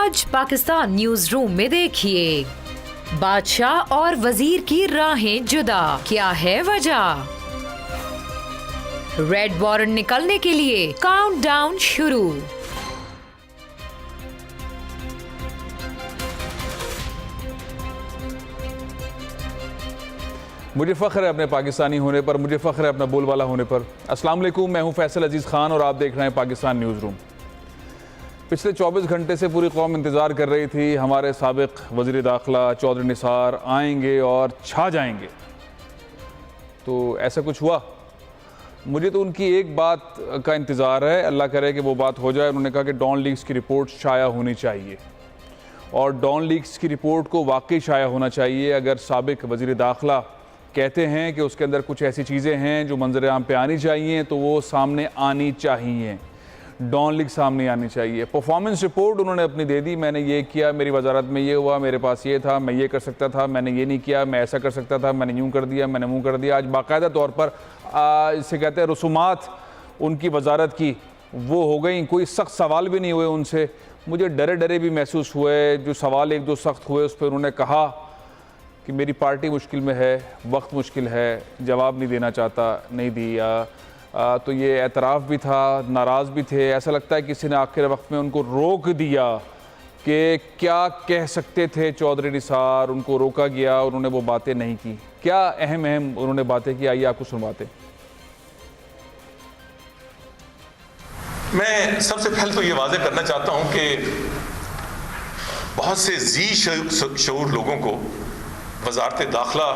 आज Pakistan news room में देखिए, बादशाह और वजीर की राहें जुदा, क्या है वजह? रेड वारंट निकलने के लिए काउंटडाउन शुरू। मुझे फ़ख्र है अपने पाकिस्तानी होने पर, मुझे फ़ख्र है अपना बोलबाला होने पर। अस्सलाम वालेकुम, मैं हूं फैसल अजीज़ ख़ान और आप देख रहे हैं पाकिस्तान न्यूज़ रूम। पिछले 24 घंटे से पूरी कौम इंतज़ार कर रही थी हमारे साबिक़ वज़ीर दाखिला चौधरी निसार आएंगे और छा जाएंगे। तो ऐसा कुछ हुआ? मुझे तो उनकी एक बात का इंतज़ार है, अल्लाह करे कि वो बात हो जाए। उन्होंने कहा कि डॉन लीक्स की रिपोर्ट शाया होनी चाहिए और डॉन लीक्स की रिपोर्ट को वाकई शाया होना चाहिए। अगर साबिक़ वज़ीर दाखिला कहते हैं कि उसके अंदर कुछ ऐसी चीज़ें हैं जो मंजर आम पे आनी चाहिए तो वो सामने आनी चाहिए, डॉन लीक सामने आनी चाहिए। परफॉर्मेंस रिपोर्ट उन्होंने अपनी दे दी, मैंने ये किया, मेरी वजारत में ये हुआ, मेरे पास ये था, मैं ये कर सकता था, मैंने ये नहीं किया, मैं ऐसा कर सकता था, मैंने यूँ कर दिया, मैंने मुँह कर दिया। आज बाकायदा तौर पर इसे कहते हैं रसूमात उनकी वजारत की वो हो गई। कोई सख्त सवाल भी नहीं हुए उनसे, मुझे डरे डरे भी महसूस हुए। जो सवाल एक दो सख्त हुए उस पर उन्होंने कहा कि मेरी पार्टी मुश्किल में है, वक्त मुश्किल है, जवाब नहीं देना चाहता, नहीं दिया। तो ये एतराफ़ भी था, नाराज़ भी थे। ऐसा लगता है किसी ने आखिर वक्त में उनको रोक दिया कि क्या कह सकते थे चौधरी निसार, उनको रोका गया, उन्होंने वो बातें नहीं की। क्या अहम उन्होंने बातें की, आइए आपको सुनवाते। मैं सबसे पहले तो ये वाज़ेह करना चाहता हूँ कि बहुत से जी शऊर लोगों को वज़ारत दाखिला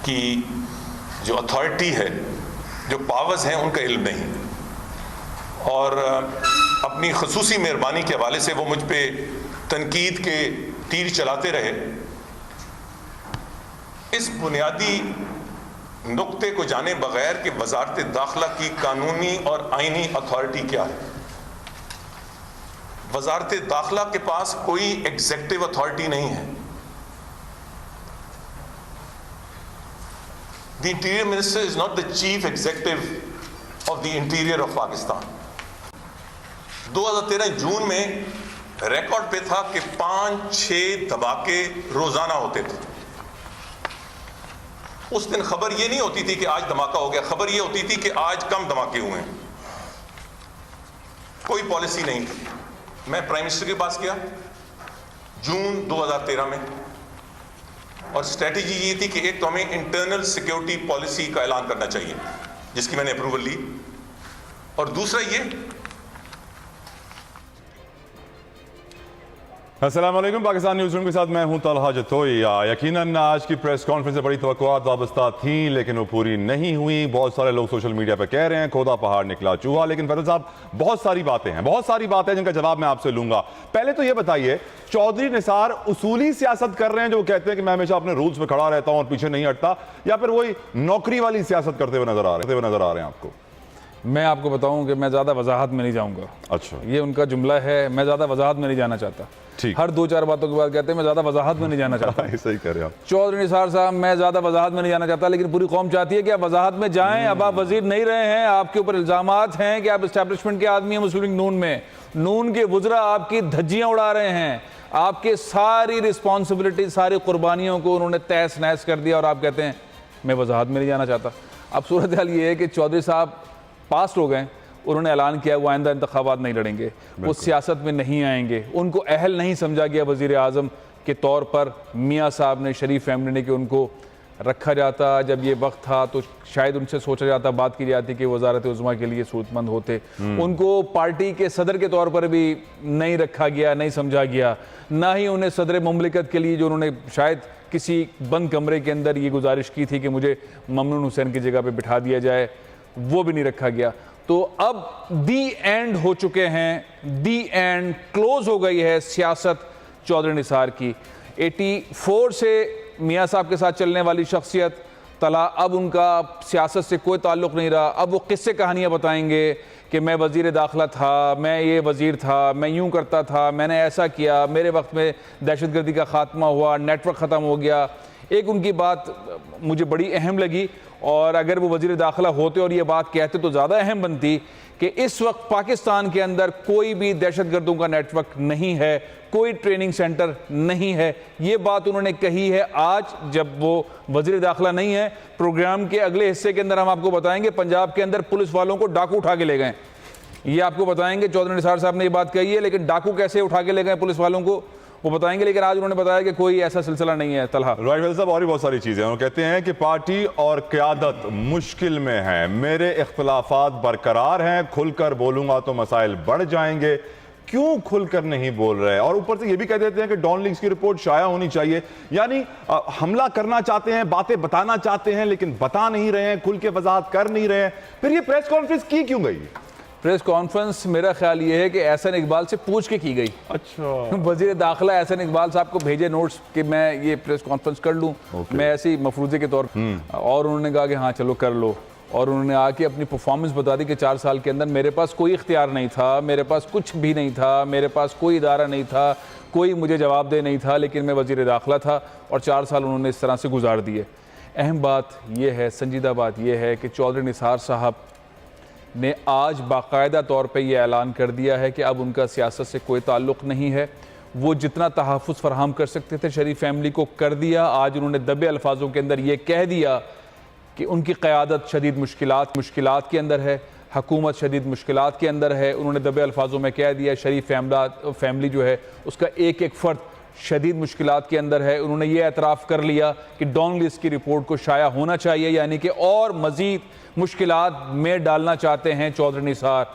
की जो अथॉरिटी है, जो पावर्स हैं, उनका इल्म नहीं और अपनी ख़ुसूसी मेहरबानी के हवाले से वो मुझ पे तनकीद के तीर चलाते रहे। इस बुनियादी नुक्ते को जाने बगैर कि वज़ारत दाखिला की कानूनी और आइनी अथॉरिटी क्या है। वज़ारत दाखिला के पास कोई एग्जीक्यूटिव अथॉरिटी नहीं है। The Interior Minister is not the chief executive of the interior of Pakistan. 2013 जून में रिकॉर्ड पे था कि 5-6 धमाके रोजाना होते थे। उस दिन खबर ये नहीं होती थी कि आज धमाका हो गया, खबर ये होती थी कि आज कम धमाके हुए हैं। कोई पॉलिसी नहीं थी। मैं प्राइम मिनिस्टर के पास गया जून 2013 में और स्ट्रेटेजी ये थी कि एक तो हमें इंटरनल सिक्योरिटी पॉलिसी का ऐलान करना चाहिए, जिसकी मैंने अप्रूवल ली, और दूसरा ये। अस्सलाम वालेकुम, पाकिस्तान न्यूज़ रूम के साथ मैं हूं तलहा जतोई। यकीनन आज की प्रेस कॉन्फ्रेंस से बड़ी तवक्कुआत वाबस्ता थी लेकिन वो पूरी नहीं हुई। बहुत सारे लोग सोशल मीडिया पर कह रहे हैं खोदा पहाड़ निकला चूहा, लेकिन फैसल साहब बहुत सारी बातें हैं जिनका जवाब मैं आपसे लूंगा। पहले तो ये बताइए, चौधरी निसार उसूली सियासत कर रहे हैं जो कहते हैं कि मैं हमेशा अपने रूल्स पर खड़ा रहता हूं और पीछे नहीं हटता, या फिर वही नौकरी वाली सियासत करते हुए नजर आ रहे हैं आपको? मैं आपको बताऊं कि मैं ज़्यादा वजाहत में नहीं जाऊंगा। अच्छा, ये उनका जुमला है, मैं ज़्यादा वजाहत में नहीं जाना चाहता। ठीक, हर 2-4 बातों के बाद कहते हैं मैं ज़्यादा वजाहत में नहीं जाना चाहता। सही कह रहे हैं आप। चौधरी निसार साहब, मैं ज़्यादा वजाहत में नहीं जाना चाहता, लेकिन पूरी कौम चाहती है कि आप वजाहत में जाएं। अब आप वजीर नहीं रहे हैं, आपके ऊपर इल्ज़ामात हैं कि आप इस्टेब्लिशमेंट के आदमी हैं मुस्लिम लीग नून में। नून के वुज़रा आपकी धज्जियाँ उड़ा रहे हैं, आपके सारी रिस्पॉन्सिबिलिटी, सारी कुर्बानियों को उन्होंने तहस नहस कर दिया और आप कहते हैं मैं वजाहत में नहीं जाना चाहता। अब सूरत हाल ये है कि चौधरी साहब पास हो गए, उन्होंने ऐलान किया वो आइंदा इंतखाबात नहीं लड़ेंगे, वो सियासत में नहीं आएंगे। उनको अहल नहीं समझा गया वज़ीर आज़म के तौर पर। मियाँ साहब ने, शरीफ फैमिली ने कि उनको रखा जाता। जब ये वक्त था तो शायद उनसे सोचा जाता, बात की जाती कि वज़ारत उज़्मा के लिए सूरतमंद होते। उनको पार्टी के सदर के तौर पर भी नहीं रखा गया, नहीं समझा गया, ना ही उन्हें सदर मुमलिकत के लिए जो उन्होंने शायद किसी बंद कमरे के अंदर ये गुजारिश की थी कि मुझे ममनून हुसैन की जगह पर बिठा दिया जाए, वो भी नहीं रखा गया। तो अब दी एंड हो चुके हैं, दी एंड क्लोज हो गई है सियासत चौधरी निसार की। 84 से मियाँ साहब के साथ चलने वाली शख्सियत तला, अब उनका सियासत से कोई ताल्लुक़ नहीं रहा। अब वो किस्से कहानियाँ बताएंगे कि मैं वज़ीर दाखिला था, मैं ये वज़ीर था, मैं यूँ करता था, मैंने ऐसा किया, मेरे वक्त में दहशतगर्दी का ख़ात्मा हुआ, नेटवर्क ख़त्म हो गया। एक उनकी बात मुझे बड़ी अहम लगी, और अगर वो वज़ीर दाखिला होते और ये बात कहते तो ज़्यादा अहम बनती कि इस वक्त पाकिस्तान के अंदर कोई भी दहशतगर्दों का नेटवर्क नहीं है, कोई ट्रेनिंग सेंटर नहीं है। ये बात उन्होंने कही है आज जब वो वज़ीर दाखिला नहीं है। प्रोग्राम के अगले हिस्से के अंदर हम आपको बताएंगे पंजाब के अंदर पुलिस वालों को डाकू उठा के ले गए, ये आपको बताएंगे। चौधरी निसार साहब ने ये बात कही है, लेकिन डाकू कैसे उठा के ले गए पुलिस वालों को वो बताएंगे। लेकिन आज उन्होंने बताया कि कोई ऐसा सिलसिला नहीं है। तलहा राइट वैसे साहब, और भी बहुत सारी चीजें हैं। वो कहते हैं कि पार्टी और क़यादत मुश्किल में है, मेरे इख्तलाफात बरकरार हैं, खुलकर बोलूंगा तो मसाइल बढ़ जाएंगे। क्यों खुलकर नहीं बोल रहे? और ऊपर से ये भी कह देते हैं कि डॉन लीग्स की रिपोर्ट शाया होनी चाहिए, यानी हमला करना चाहते हैं, बातें बताना चाहते हैं, लेकिन बता नहीं रहे हैं, खुल के वजाहत कर नहीं रहे हैं। फिर ये प्रेस कॉन्फ्रेंस की क्यों गई? प्रेस कॉन्फ्रेंस मेरा ख्याल ये है कि एहसन इकबाल से पूछ के की गई। अच्छा, वज़ीर दाखिला एहसन इकबाल साहब को भेजे नोट्स कि मैं ये प्रेस कॉन्फ्रेंस कर लूँ, मैं ऐसे ही मफरूज़े के तौर पर, और उन्होंने कहा कि हाँ चलो कर लो। और उन्होंने आके अपनी परफॉर्मेंस बता दी कि 4 साल के अंदर मेरे पास कोई इख्तियार नहीं था, मेरे पास कुछ भी नहीं था, मेरे पास कोई इदारा नहीं था, कोई मुझे जवाबदेह नहीं था, लेकिन मैं वज़ीर दाखिला था और 4 साल उन्होंने इस तरह से गुजार दिए। अहम बात यह है, संजीदा बात यह है कि चौधरी निसार साहब ने आज बाकायदा तौर पे ये ऐलान कर दिया है कि अब उनका सियासत से कोई ताल्लुक़ नहीं है। वो जितना तहफ़्फ़ुज़ फराहम कर सकते थे शरीफ फैमिली को कर दिया। आज उन्होंने दबे अल्फाजों के अंदर ये कह दिया कि उनकी क़यादत शदीद मुश्किलात के अंदर है, हुकूमत शदीद मुश्किलात के अंदर है। उन्होंने दबे अल्फाजों में कह दिया शरीफ फैमिली जो है उसका एक एक फ़र्द शदीद मुश्किलात के अंदर है। उन्होंने ये एतराफ़ कर लिया कि डॉन लीग्स की रिपोर्ट को शाया होना चाहिए, यानी कि और मज़ीद मुश्किलात में डालना चाहते हैं चौधरी निसार।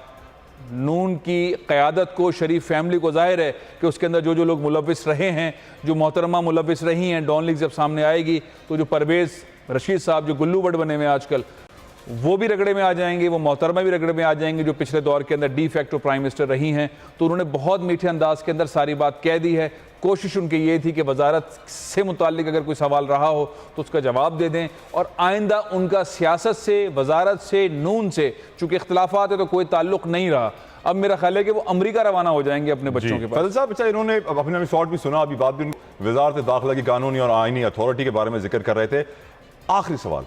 नून की क़यादत को, शरीफ फैमिली को ज़ाहिर है कि उसके अंदर जो लोग मुलविस रहे हैं, जो मोहतरमा मुलविस रही हैं, डॉन लीग जब सामने आएगी तो जो परवेज़ रशीद साहब जो गुल्लू बट बने हुए आजकल, वो भी रगड़े में आ जाएंगे, वो मोहतरमा भी रगड़े में आ जाएंगे जो पिछले दौर के अंदर डी फैक्टो प्राइम मिनिस्टर रही हैं। तो उन्होंने बहुत मीठे अंदाज के अंदर सारी बात कह दी है। कोशिश उनकी ये थी कि वजारत से मुताल्लिक अगर कोई सवाल रहा हो तो उसका जवाब दे दें, और आइंदा उनका सियासत से, वजारत से, नून से चूँकि इख्तलाफात है तो कोई ताल्लुक़ नहीं रहा। अब मेरा ख्याल है कि वो अमेरिका रवाना हो जाएंगे अपने बच्चों के पास। फजल साहब, अच्छा इन्होंने अपने शॉर्ट भी सुना, अभी बात भी वजारत दाखिला की कानूनी और आईनी अथॉरिटी के बारे में जिक्र कर रहे थे। आखिरी सवाल,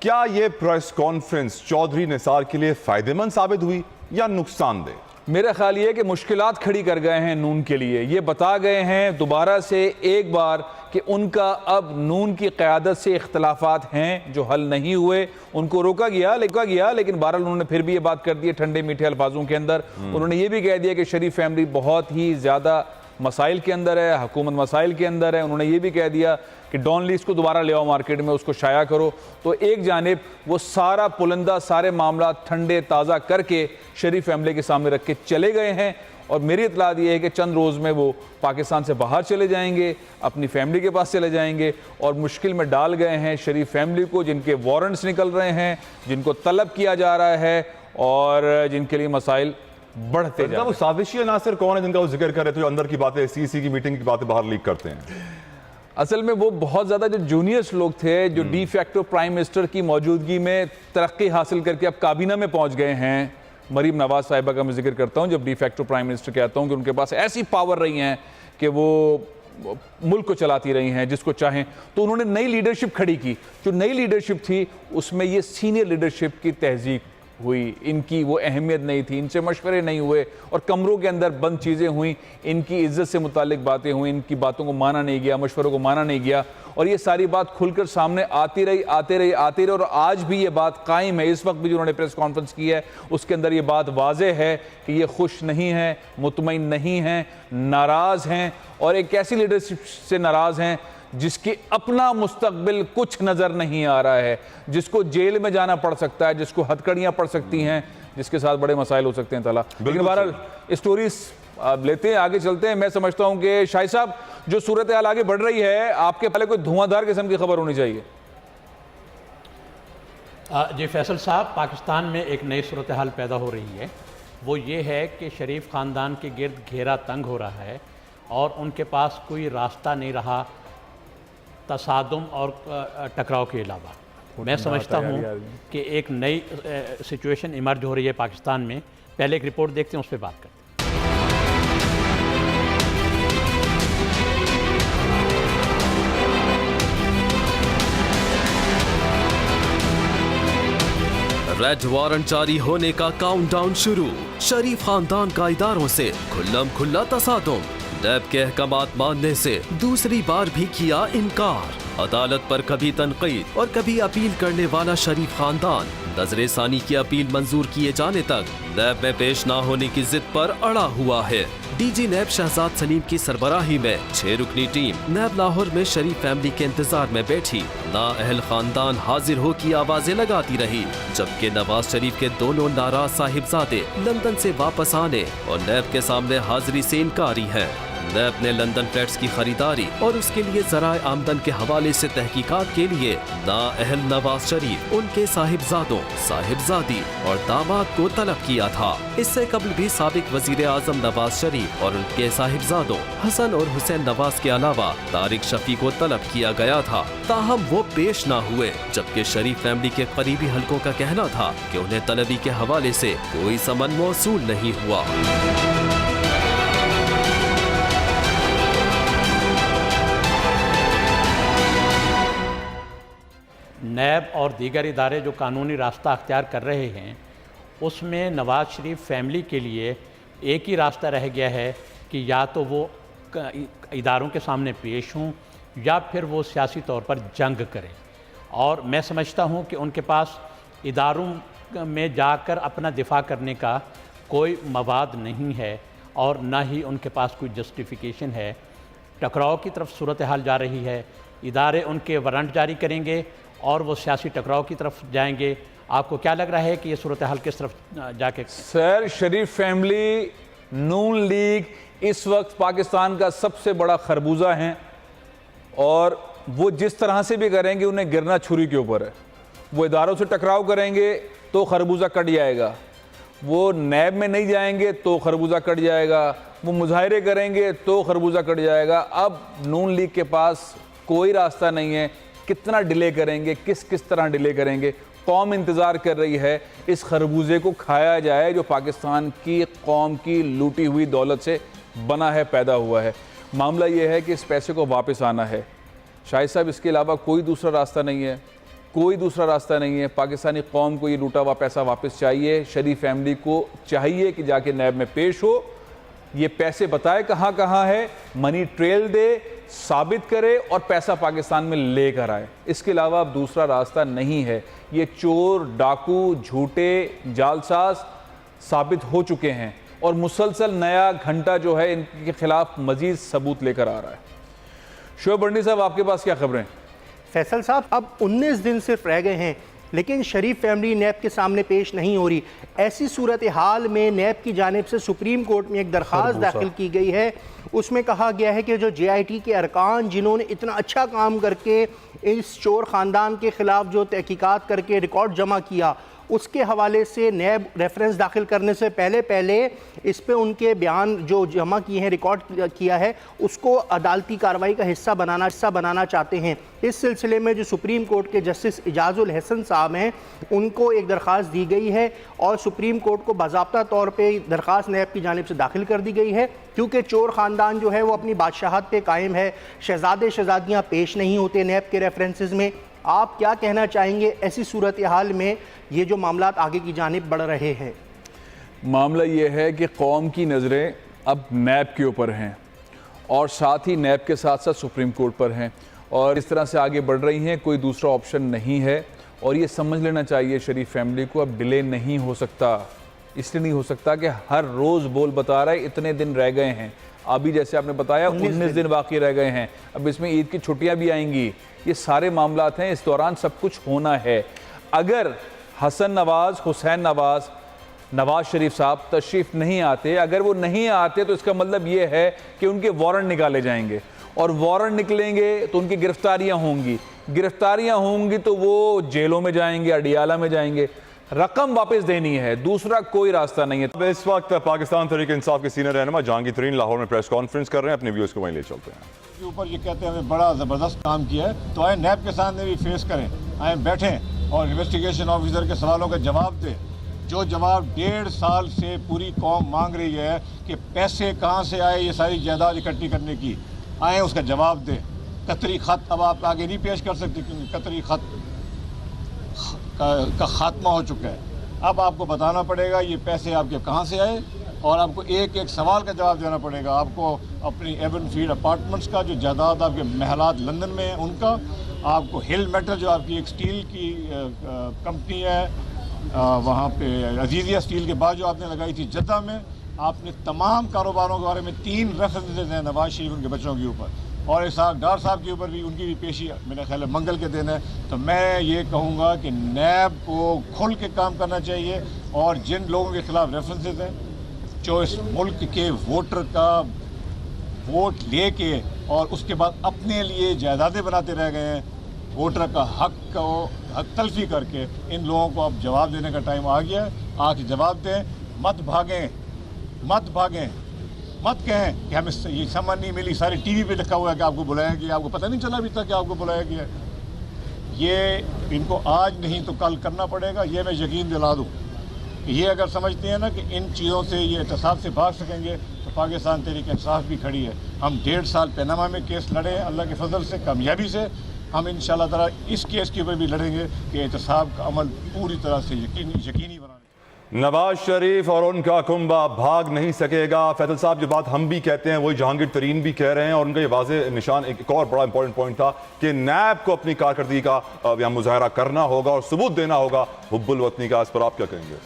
क्या ये प्रेस कॉन्फ्रेंस चौधरी निसार के लिए फायदेमंद साबित हुई या नुकसानदेह? मेरा ख्याल ये है कि मुश्किलात खड़ी कर गए हैं नून के लिए। ये बता गए हैं दोबारा से एक बार कि उनका अब नून की क़यादत से इख्तलाफात हैं जो हल नहीं हुए। उनको रोका गया लेकिन बहरहाल उन्होंने फिर भी ये बात कर दी है ठंडे मीठे अल्फाजों के अंदर। उन्होंने ये भी कह दिया कि शरीफ फैमिली बहुत ही ज़्यादा मसाइल के अंदर है, हुकूमत मसाइल के अंदर है। उन्होंने ये भी कह दिया कि डॉन लीग्स को दोबारा ले आओ मार्केट में, उसको शाया करो। तो एक जानिब वो सारा पुलंदा, सारे मामला ठंडे ताज़ा करके शरीफ फैमिली के सामने रख के चले गए हैं, और मेरी इतलात ये है कि चंद रोज़ में वो पाकिस्तान से बाहर चले जाएंगे, अपनी फैमिली के पास चले जाएंगे, और मुश्किल में डाल गए हैं शरीफ फैमिली को, जिनके वारंट्स निकल रहे हैं, जिनको तलब किया जा रहा है और जिनके लिए मसाइल बढ़ते जा रहे हैं। वो साजिशी अनासर कौन है जिनका वो जिक्र कर रहे थे, जो अंदर की बातें, सीसी की मीटिंग की बातें बाहर लीक करते हैं? असल में वो बहुत ज़्यादा जो जूनियर्स लोग थे, जो डी फैक्टो प्राइम मिनिस्टर की मौजूदगी में तरक्की हासिल करके अब काबीना में पहुंच गए हैं। मरीम नवाज साहिबा का मैं जिक्र करता हूं, जब डी फैक्टो प्राइम मिनिस्टर कहता हूं कि उनके पास ऐसी पावर रही हैं कि वो मुल्क को चलाती रही हैं जिसको चाहें। तो उन्होंने नई लीडरशिप खड़ी की। जो नई लीडरशिप थी उसमें ये सीनियर लीडरशिप की तहजीब हुई, इनकी वो अहमियत नहीं थी, इनसे मशवरे नहीं हुए और कमरों के अंदर बंद चीज़ें हुई, इनकी इज्जत से मुतालिक बातें हुई, इनकी बातों को माना नहीं गया, मशवरों को माना नहीं गया, और ये सारी बात खुलकर सामने आती रही और आज भी ये बात कायम है। इस वक्त भी जो उन्होंने प्रेस कॉन्फ्रेंस की है उसके अंदर ये बात वाज़ेह है कि ये खुश नहीं है, मुतमईन नहीं हैं, नाराज़ हैं, और एक ऐसी लीडरशिप से नाराज़ हैं जिसकी अपना मुस्तकबिल कुछ नज़र नहीं आ रहा है, जिसको जेल में जाना पड़ सकता है, जिसको हथकड़ियाँ पड़ सकती हैं, जिसके साथ बड़े मसाइल हो सकते हैं। तला लेकिन बहरहाल स्टोरीज लेते हैं, आगे चलते हैं। मैं समझता हूँ कि शाहिद साहब, जो सूरत हाल आगे बढ़ रही है, आपके पहले कोई धुआंधार किस्म की खबर होनी चाहिए। जी फैसल साहब, पाकिस्तान में एक नई सूरत हाल पैदा हो रही है। वो ये है कि शरीफ ख़ानदान के गिर्द घेरा तंग हो रहा है और उनके पास कोई रास्ता नहीं रहा तसादुम और टकराव के अलावा। मैं समझता हूँ कि एक नई सिचुएशन इमर्ज हो रही है पाकिस्तान में। पहले एक रिपोर्ट देखते हैं, उस पर बात करते हैं। डेथ वारंट जारी होने का काउंटडाउन शुरू। शरीफ खानदान का इदारों से खुल्लम खुल्ला तसादुम। नैब के अहकामात मानने से दूसरी बार भी किया इनकार। अदालत पर कभी तनकीद और कभी अपील करने वाला शरीफ खानदान नजरे सानी की अपील मंजूर किए जाने तक नैब में पेश न होने की जिद पर अड़ा हुआ है। डीजी नैब शहजाद सलीम की सरबराही में 6 रुकनी टीम नैब लाहौर में शरीफ फैमिली के इंतजार में बैठी। नाअहल खानदान हाजिर हो की आवाजें लगाती रही, जबकि नवाज शरीफ के दोनों नाराज साहिबजादे लंदन से वापस आने और नैब के सामने हाजिरी से इनकारी है। नैब ने लंदन फ्लैट्स की खरीदारी और उसके लिए ज़राए आमदन के हवाले से तहकीकात के लिए नाअहल नवाज शरीफ, उनके साहिबजादों, साहिबजादी और दामाद को तलब किया था। इससे कबल भी साबिक वजीर आजम नवाज शरीफ और उनके साहिबजादों हसन और हुसैन नवाज के अलावा तारिक शफी को तलब किया गया था, ताहम वो पेश न हुए, जबकि शरीफ फैमिली के करीबी हलकों का कहना था कि उन्हें तलबी के हवाले से कोई समन मौसूल नहीं हुआ। नैब और दीगर इदारे जो कानूनी रास्ता अख्तियार कर रहे हैं, उसमें नवाज शरीफ फैमिली के लिए एक ही रास्ता रह गया है कि या तो वो इदारों के सामने पेश हों या फिर वो सियासी तौर पर जंग करें। और मैं समझता हूँ कि उनके पास इदारों में जाकर अपना दिफा करने का कोई मवाद नहीं है और ना ही उनके पास कोई जस्टिफिकेशन है। टकराव की तरफ सूरत हाल जा रही है, इदारे उनके वारंट जारी करेंगे और वो सियासी टकराव की तरफ जाएंगे। आपको क्या लग रहा है कि ये सूरत हाल किस तरफ जाके? सर, शरीफ फैमिली, नून लीग इस वक्त पाकिस्तान का सबसे बड़ा खरबूजा हैं और वो जिस तरह से भी करेंगे उन्हें गिरना छुरी के ऊपर है। वो इदारों से टकराव करेंगे तो खरबूजा कट जाएगा, वो नैब में नहीं जाएंगे तो खरबूजा कट जाएगा, वो मुजाहरे करेंगे तो खरबूजा कट जाएगा। अब नून लीग के पास कोई रास्ता नहीं है। कितना डिले करेंगे, किस किस तरह डिले करेंगे? कौम इंतज़ार कर रही है इस खरबूजे को खाया जाए जो पाकिस्तान की कौम की लूटी हुई दौलत से बना है, पैदा हुआ है। मामला ये है कि इस पैसे को वापस आना है शाहिद साहब, इसके अलावा कोई दूसरा रास्ता नहीं है, कोई दूसरा रास्ता नहीं है। पाकिस्तानी कौम को ये लूटा हुआ पैसा वापस चाहिए। शरीफ फैमिली को चाहिए कि जाके नैब में पेश हो, ये पैसे बताए कहाँ कहाँ है, मनी ट्रेल दे, साबित करे और पैसा पाकिस्तान में लेकर आए। इसके अलावा अब दूसरा रास्ता नहीं है। ये चोर, डाकू, झूठे, जालसाज साबित हो चुके हैं और मुसलसल नया घंटा जो है इनके खिलाफ मजीद सबूत लेकर आ रहा है। शोएब बर्नी साहब, आपके पास क्या खबरें? फैसल साहब, अब 19 दिन सिर्फ रह गए हैं लेकिन शरीफ फैमिली नैब के सामने पेश नहीं हो रही। ऐसी सूरत हाल में नैब की जानिब से सुप्रीम कोर्ट में एक दरख्वास्त दाखिल की गई है। उसमें कहा गया है कि जो JIT के अरकान जिन्होंने इतना अच्छा काम करके इस चोर ख़ानदान के ख़िलाफ़ जो तहकीकात करके रिकॉर्ड जमा किया, उसके हवाले से नैब रेफरेंस दाखिल करने से पहले इस पे उनके बयान जो जमा किए हैं, रिकॉर्ड किया है, उसको अदालती कार्रवाई का हिस्सा बनाना चाहते हैं। इस सिलसिले में जो सुप्रीम कोर्ट के जस्टिस इजाजुल हसन साहब हैं, उनको एक दरख्वास्त दी गई है और सुप्रीम कोर्ट को बाज़ाब्ता तौर पे दरख्वास्त नैब की जानिब से दाखिल कर दी गई है क्योंकि चोर ख़ानदान जो है वो अपनी बादशाहत पे कायम है। शहजादे शहजादियाँ पेश नहीं होते नैब के रेफरेंसेस में। आप क्या कहना चाहेंगे ऐसी सूरत हाल में ये जो मामलात आगे की जानिब बढ़ रहे हैं? मामला ये है कि कौम की नज़रें अब नैब के ऊपर हैं और साथ ही नैब के साथ साथ सुप्रीम कोर्ट पर हैं और इस तरह से आगे बढ़ रही हैं। कोई दूसरा ऑप्शन नहीं है और ये समझ लेना चाहिए शरीफ फैमिली को, अब डिले नहीं हो सकता। इसलिए नहीं हो सकता कि हर रोज़ बोल बता रहा है इतने दिन रह गए हैं। अभी जैसे आपने बताया 19 दिन बाकी रह गए हैं, अब इसमें ईद की छुट्टियां भी आएंगी। ये सारे मामलात हैं, इस दौरान सब कुछ होना है। अगर हसन नवाज, हुसैन नवाज, नवाज शरीफ साहब तशरीफ़ नहीं आते, अगर वो नहीं आते तो इसका मतलब ये है कि उनके वारंट निकाले जाएंगे और वारंट निकलेंगे तो उनकी गिरफ्तारियां होंगी तो वो जेलों में जाएंगे, अडियाला में जाएंगे। रकम वापस देनी है, दूसरा कोई रास्ता नहीं है। इस वक्त पाकिस्तान तहरीक इंसाफ के सीनियर रहनुमा जहांगीर तरीन लाहौर में प्रेस कॉन्फ्रेंस कर रहे हैं, अपने व्यूअर्स को वहीं ले चलते हैं। के ऊपर ये कहते हैं हमें बड़ा ज़बरदस्त काम किया है, तो आए नैब के सामने भी फेस करें, आए बैठें और इन्वेस्टिगेशन ऑफिसर के सवालों का जवाब दें। जो जवाब 1.5 साल से पूरी कौम मांग रही है कि पैसे कहाँ से आए ये सारी जायदाद इकट्ठी करने की, आए उसका जवाब दें। कतरी ख़त अब आप आगे नहीं पेश कर सकते क्योंकि कतरी ख़त का खात्मा हो चुका है। अब आपको बताना पड़ेगा ये पैसे आपके कहाँ से आए और आपको एक एक सवाल का जवाब देना पड़ेगा। आपको अपनी एवनफील्ड अपार्टमेंट्स का जो जायदाद आपके महलात लंदन में है उनका, आपको हिल मेटल जो आपकी एक स्टील की कंपनी है वहाँ पे अजीज़िया स्टील के बाद जो आपने लगाई थी जद्दा में, आपने तमाम कारोबारों के बारे में 3 रेफरेंसेस हैं नवाज शरीफ उनके बच्चों के ऊपर और इसाक डार साहब के ऊपर भी उनकी भी पेशी मेरा ख्याल है मंगल के दिन है। तो मैं ये कहूँगा कि नैब को खुल के काम करना चाहिए और जिन लोगों के खिलाफ रेफरेंसेस हैं जो इस मुल्क के वोटर का वोट लेके और उसके बाद अपने लिए जायदादें बनाते रह गए हैं, वोटर का हक तलफी करके इन लोगों को अब जवाब देने का टाइम आ गया है। आके जवाब दें, मत भागें, मत भागें, मत कहें कि हमें ये समझ नहीं मिली, सारी टीवी पे लिखा हुआ है कि आपको बुलाया गया, आपको पता नहीं चला अभी तक कि आपको बुलाया गया। ये इनको आज नहीं तो कल करना पड़ेगा। ये मैं यकीन दिला दूँ कि ये अगर समझते हैं ना कि इन चीज़ों से ये एहतसाब से भाग सकेंगे तो पाकिस्तान तहरीक इंसाफ भी खड़ी है। हम 1.5 साल पनामा में केस लड़े हैं, अल्लाह के फजल से कामयाबी से। हम इंशाल्लाह ताला इस केस के ऊपर भी लड़ेंगे कि एहतसाब का अमल पूरी तरह से यकीनी बनाने। नवाज शरीफ और उनका कुंबा भाग नहीं सकेगा। फैसल साहब जो बात हम भी कहते हैं वही जहांगीर तरीन भी कह रहे हैं और उनका ये वाज़ेह निशान एक और बड़ा इंपॉर्टेंट पॉइंट था कि नैब को अपनी कारकर्दगी का यहाँ मुजाहरा करना होगा और सबूत देना होगा हुब्बुल वतनी का। इस पर आप क्या कहेंगे?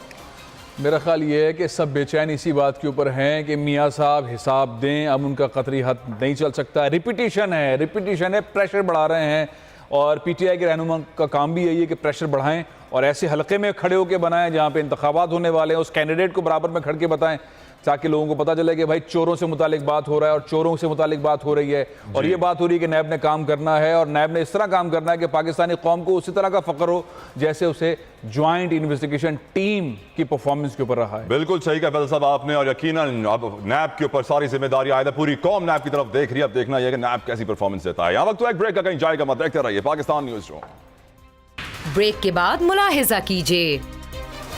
मेरा ख्याल ये है कि सब बेचैन इसी बात के ऊपर हैं कि मियाँ साहब हिसाब दें, अब उनका कतरी हद नहीं चल सकता। रिपीटिशन है, प्रेशर बढ़ा रहे हैं और पीटीआई के रहनुमा का काम भी यही है कि प्रेशर बढ़ाएं और ऐसे हलके में खड़े होकर बनाएं जहाँ पे इंतखाबात होने वाले हैं, उस कैंडिडेट को बराबर में खड़ के बताएं ताकि लोगों को पता चले कि भाई चोरों से मुतालिक बात हो रहा है और चोरों से मुतालिक बात हो रही है और ये बात हो रही है कि नैब ने काम करना है और नैब ने इस तरह काम करना है कि पाकिस्तानी कौम को उसी तरह का फ़ख्र हो जैसे उसे ज्वाइंट इन्वेस्टिगेशन टीम की परफॉर्मेंस के ऊपर रहा है। बिल्कुल सही कहा फैसल साहब आपने और यकीनन अब नैब के ऊपर सारी जिम्मेदारी आयदा पूरी कौम नैब की तरफ देख रही है। अब देखना यह कि नैब कैसी परफॉर्मेंस देता है। यहाँ वक्त तो एक ब्रेक का, कहीं जाएगा मत, देखते रहिए पाकिस्तान न्यूज़ रूम। ब्रेक के बाद मुलाहिजा कीजिए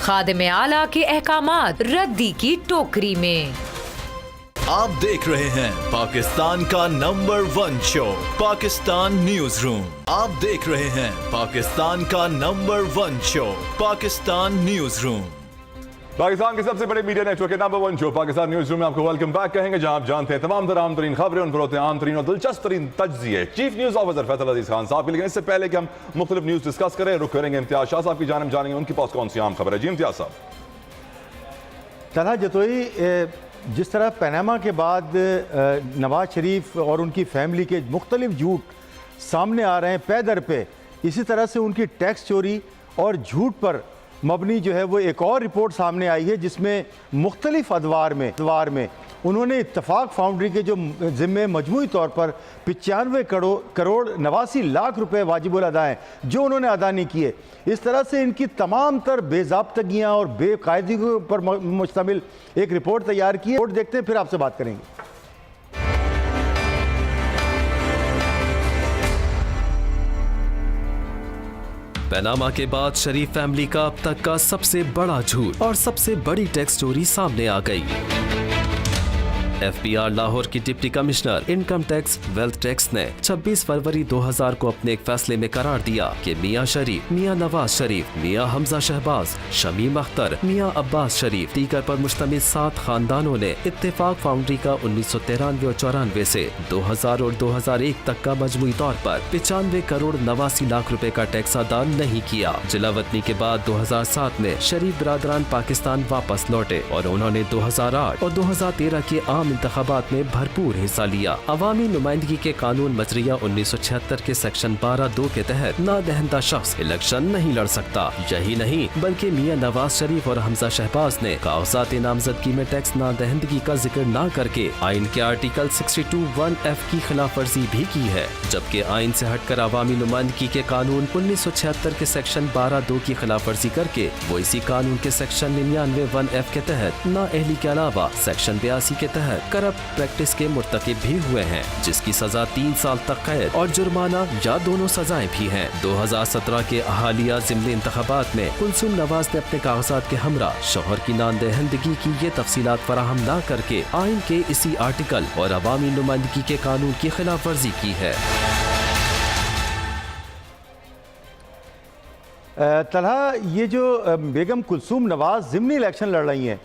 खादिम आला के अहकामात रद्दी की टोकरी में। आप देख रहे हैं पाकिस्तान का number 1 show Pakistan news room. आप देख रहे हैं पाकिस्तान का number 1 show Pakistan news room. Pakistan के सबसे बड़े मीडिया नेटवर्क के number 1 show Pakistan news room में आपको वेलकम बैक कहेंगे, जहां आप जानते हैं तमाम तराम तरीन खबरें, उन पर होते हैं आम तरीन और दिलचस्प तरीन तज्जिए। चीफ न्यूज ऑफिसर फैसल अजीज खान साहब के। लेकिन इससे पहले कि हम मुख्तलिफ न्यूज डिस्कस करें, रुक करेंगे इम्तियाज शाह साहब की जानिब, जानेंगे उनके पास कौन सी आम खबर है। जी इम्तियाज साहब। तलहा जतोई, जिस तरह पनामा के बाद नवाज शरीफ और उनकी फैमिली के मुख्तलिफ झूठ सामने आ रहे हैं पे दर पे, इसी तरह से उनकी टैक्स चोरी और झूठ पर मबनी जो है वो एक और रिपोर्ट सामने आई है जिसमें मुख्तलिफ अदवार में उन्होंने इत्तफाक फाउंड्री के जो ज़िम्मे मजमूई तौर पर 95 करोड़ 89 लाख रुपए वाजिबुल अदा हैं जो उन्होंने अदा नहीं किए। इस तरह से इनकी तमाम तर बेज़ाब्तगियाँ और बेकायदगी पर मुश्तमिल एक रिपोर्ट तैयार की है। रिपोर्ट देखते हैं फिर आपसे बात करेंगे। पनामा के बाद शरीफ फैमिली का अब तक का सबसे बड़ा झूठ और सबसे बड़ी टैक्स चोरी सामने आ गई। FBI लाहौर की deputy commissioner income tax wealth tax ने 26 फरवरी 2000 को अपने एक फैसले में करार दिया कि मियां शरीफ, मियां नवाज शरीफ, मियां हमजा शहबाज, शमीम अख्तर, मियां अब्बास शरीफ दीगर पर मुश्तमिल 7 खानदानों ने इत्तेफाक फाउंड्री का 1993 और 94 से 2000 और 2001 तक का मजमूई तौर पर 95 करोड़ 89 लाख रुपए का टैक्स अदा नहीं किया। जिलावतनी के बाद 2007 में शरीफ बिरादरान पाकिस्तान वापस लौटे और उन्होंने 2008 और 2013 के आम इंतखाबात में भरपूर हिस्सा लिया। अवामी नुमाइंदगी के कानून मजरिया 1976 के सेक्शन 12(2) के तहत नादहिंदा शख्स इलेक्शन नहीं लड़ सकता। यही नहीं बल्कि मियां नवाज शरीफ और हमजा शहबाज ने कागजात नामजदगी में टैक्स नादहिंदगी का जिक्र न करके आइन के आर्टिकल 62(1)(f) की खिलाफ वर्जी भी की है, जबकि आइन से हटकर अवामी नुमाइंदगी के कानून 1976 के सेक्शन 12(2) की खिलाफ वर्जी करके वो इसी कानून के सेक्शन 99(1)(f) के तहत नाअहली के अलावा सेक्शन 82 के तहत करप्ट प्रैक्टिस के मुर्तकिब भी हुए हैं, जिसकी सजा 3 साल तक कैद और जुर्माना या दोनों सजाएं भी हैं। 2017 के हालिया ज़िमनी इंतखाबात में कुलसुम नवाज ने अपने कागजात के हमरा शोहर की नामदहिंदगी की ये तफसीलात फराहम न करके आइन के इसी आर्टिकल और अवामी नुमाइंदगी के कानून की खिलाफ वर्जी की है। तलहा, ये जो बेगम कुलसूम नवाज ज़िमनी इलेक्शन लड़ रही हैं,